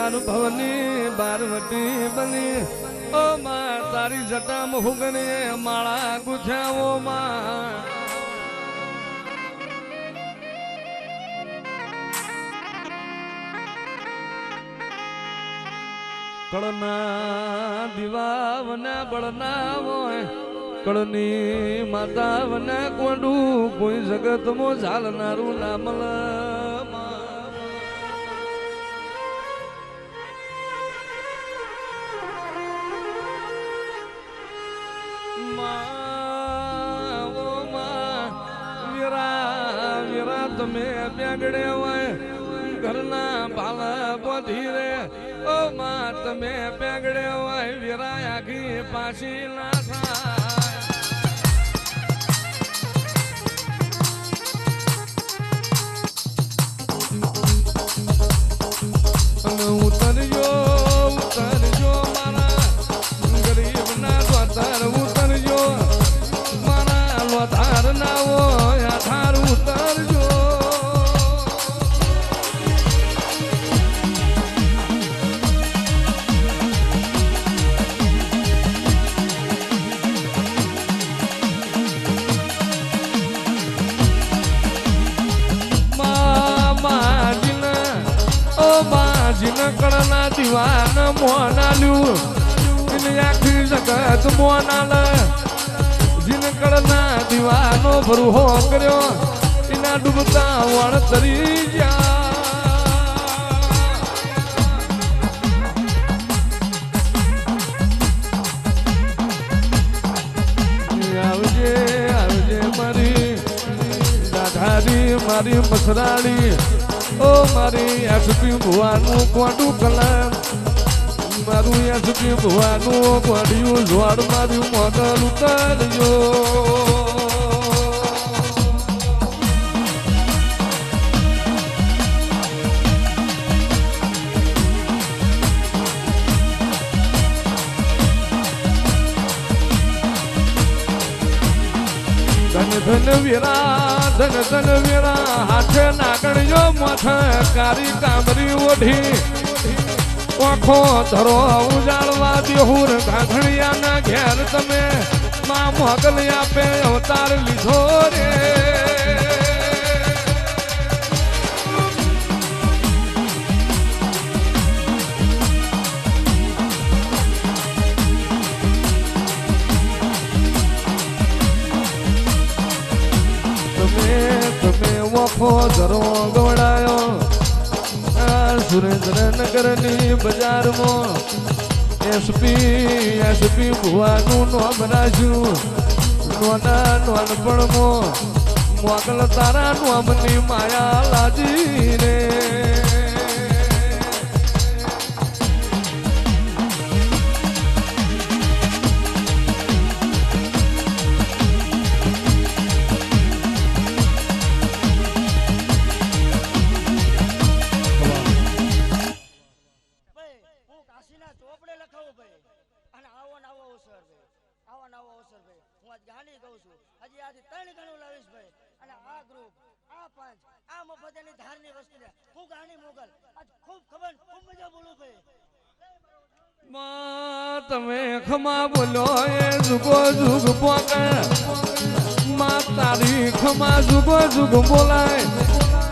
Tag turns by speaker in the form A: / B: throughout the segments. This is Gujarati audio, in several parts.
A: બાર ભવની બારવટી બની ઓ માં તારી જટા મુગની માળા ગુથ્યાઓ માં કળના દીવાવના બળનાવો કળની માતાવના કોંડું કોઈ જગતમાં ઝાલનારું નામલ વીરા તમે બેગડે હોય ઘરના ભાલા બોધી રે ઓ માં તમે બેગડે હોય વીરા આખી પાછી ના થાય ઉતરજો મારા ગરીબ ના દ્વાર ઉતરજો મારા લોધાર ના હોય આધાર ઉતરજો કળના દીવાન મોનાલ્યું આખી જગત મોનાલ જીન કળના દીવાનો ભરૂહો કર્યો એના ડૂબતા વણ તરી આવજે આવજે મારી દાધારી મારી મસરાળી ઓ મારી એસપી ભુવાનું કોડું કલર મારું એસપી ભુવાનું કોડિયું જોડ મારું મોડલ ઉતરજો ધન ધન વીરા હાથે નાગણજો મોથ કારી કામરી ઓઢી ઓખો ધરો ઉજાળવા દેહુર ઘાઘણિયા ના ઘેર તમે માં મોગલ આપે અવતાર લીધો રે વખો ધરો ગવડાયો સુરેન્દ્રનગરની બજારમાં એસપી ભુવાનું નામ રાખ્યું નોના નોનપણમાં મોગલ તારા નામની માયા લાજી રે તમે ખમા બોલો એ જુગો જુગ પોકે માં તારી ખમા જુગો જુગ બોલાય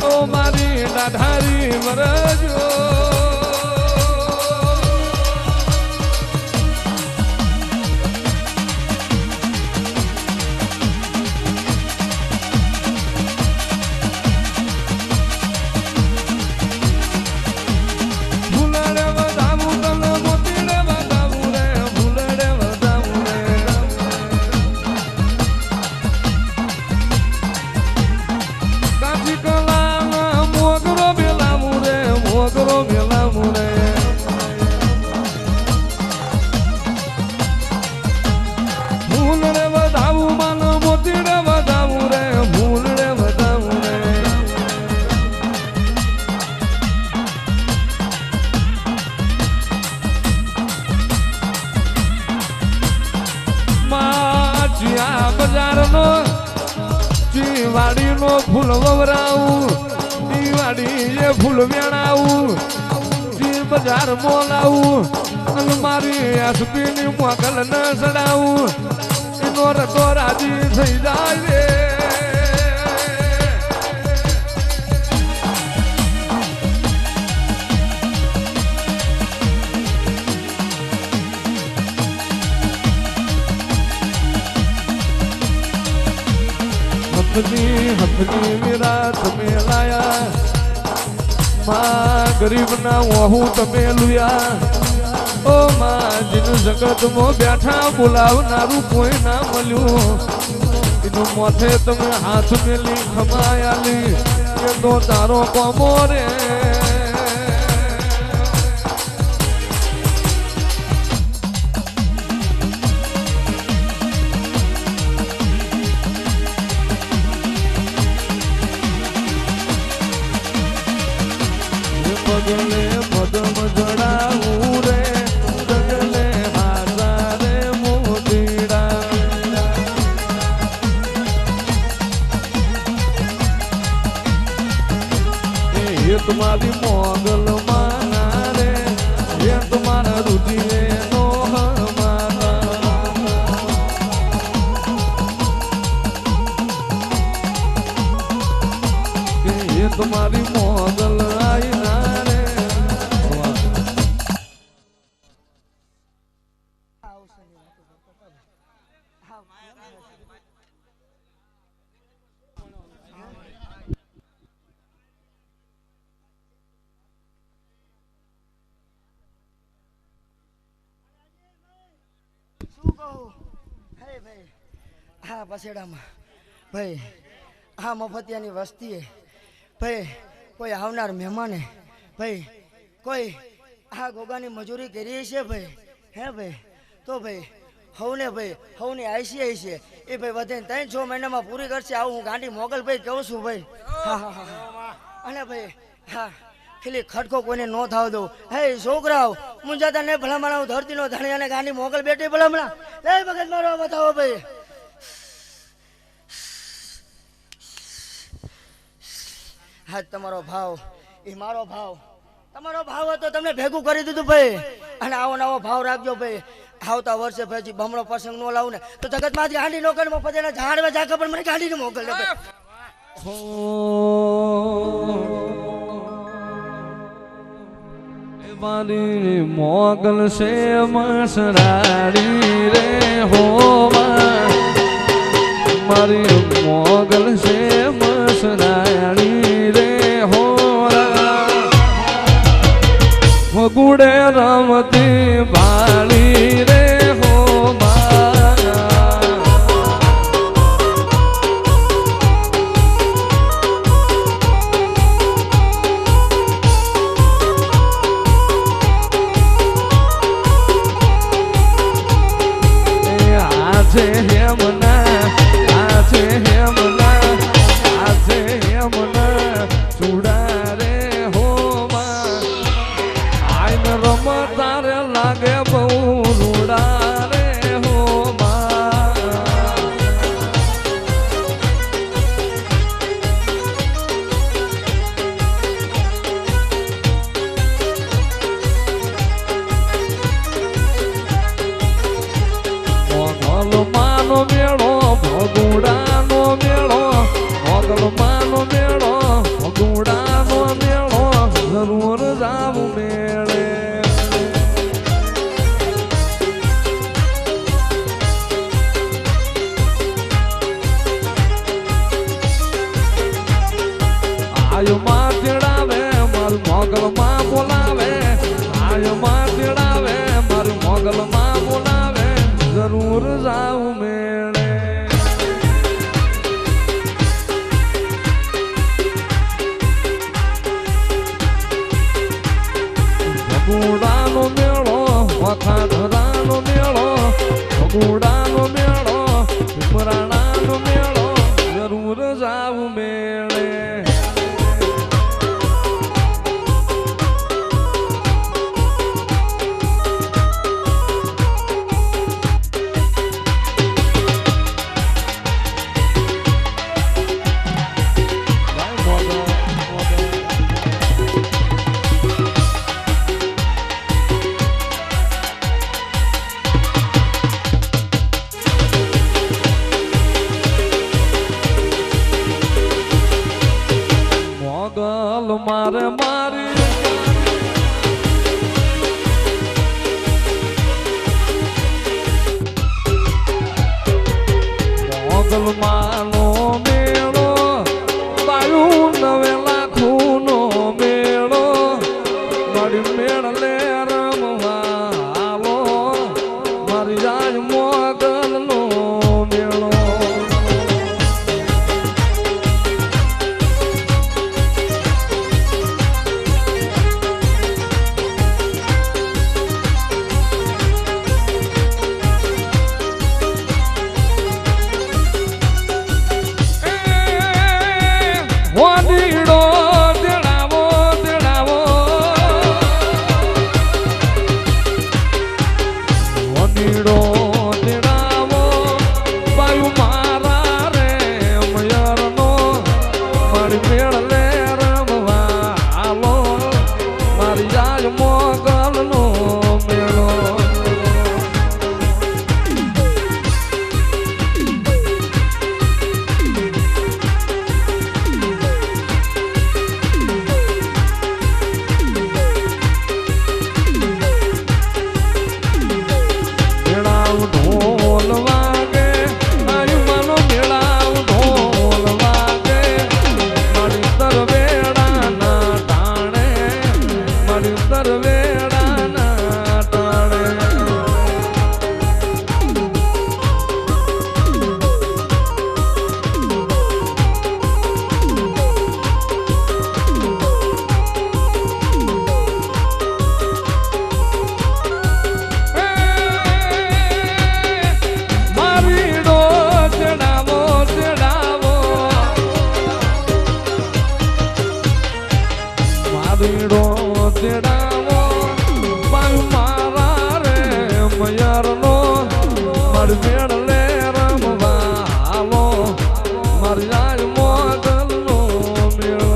A: ઓ મારી દાધારી વરજો બજારનો વાડીનો ફૂલ વવરાવું દિવાળી એ ફૂલ વેણાવું બજાર મોલાવું અને મારી એસપી ની મોકલ ન ચડાવું એનો રતો રાજી થઈ જાય રે હથની વિરાટ તમે લાયા માં ગરીબ ના વહુ તમે લુયા ઓ માં જીનું જગત માં બેઠા બોલાવનારું કોઈ ના મળ્યું એનું મોથે તમે હાથ મેલી ખમાયાલી એ તો તારો કોમો રે પગલે પદમ જડાવું રે જગલે હાજા રે મોતીડા એ તમારી મોગલ માના રે એ તમારા રુધિરે નો એ તમારી મોગલ આઈના
B: હા પછેડામાં ભાઈ હા મફતિયાની વસ્તીએ ભાઈ કોઈ આવનાર મહેમાને ભાઈ કોઈ આ ગોગાની મજૂરી કરી છે ભાઈ હે ભાઈ તો ભાઈ હવની આઈસી છે એ ભાઈ વધે 3-6 મહિનામાં પૂરી કરશે આવું હું ગાંડી મોગલ ભાઈ કહું છું ભાઈ હા હા હા અને ભાઈ હા ખીલી ખટકો કોઈને ન થાવ દઉં હે છોકરાઓ મુંજાતા ને ભલામણા ધરતીનો ધણી અને ગાંડી મોગલ બેટી ભલામણા લે વખત મારો બતાવો ભાઈ હા તમારો ભાવ એ મારો ભાવ તમારો ભાવ હતો તમને ભેગું કરી દીધું ભાઈ અને આવો નવો ભાવ રાખજો ભાઈ આવતા વર્ષે ભાઈ બમણો પ્રસંગ નો લાવું ને તો જગતમાંથી હાંડી નો કરી મફત એના ઝાડવા જાકે પણ મને ગાંડીને મોકલ દે
A: મારી મોગલ છે મસરાડી રે હો મારી મોગલ છે મસરાડી રે હો ગુડે રમતી બાળી રે હો મુસલમાનો મેળો બાયું નવે લાખોનો મેળો મારી મેળ લે રમવા હાલો મારી જાજ મોગલનો મેળો વાદીડો દેડાવો દેડાવો વાદીડો દેડાવો વાયુ મારા રે મયરનો મારી મેળ લે રમવા હાલો મારી જાજ મોગલનો મેળો ઢોલ વાગે આયુમાનો મેળાવ ઢોલ વાગે મારી તરવેડાના ટાણે મારી તરવેડાના ટાણે વાદીડો દેડાવો વાયુ મારા રે મયરનો મારી મેળ લે રમવા હાલો મારી જાજ મોગલનો મેળો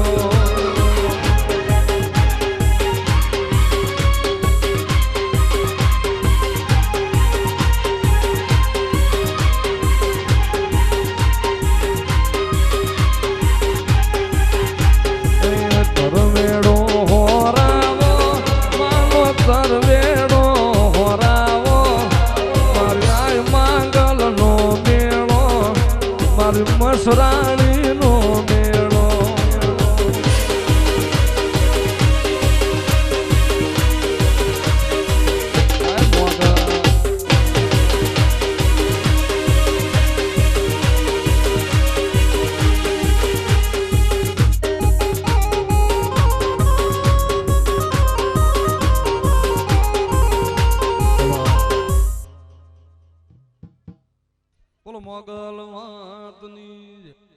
A: તરવેડો હોરાવો માનો તરવેડો હોરાવો મારી આય માંગલનો મેળો મારી મસરાણીનો મેળો બોલો મોગલ વાતની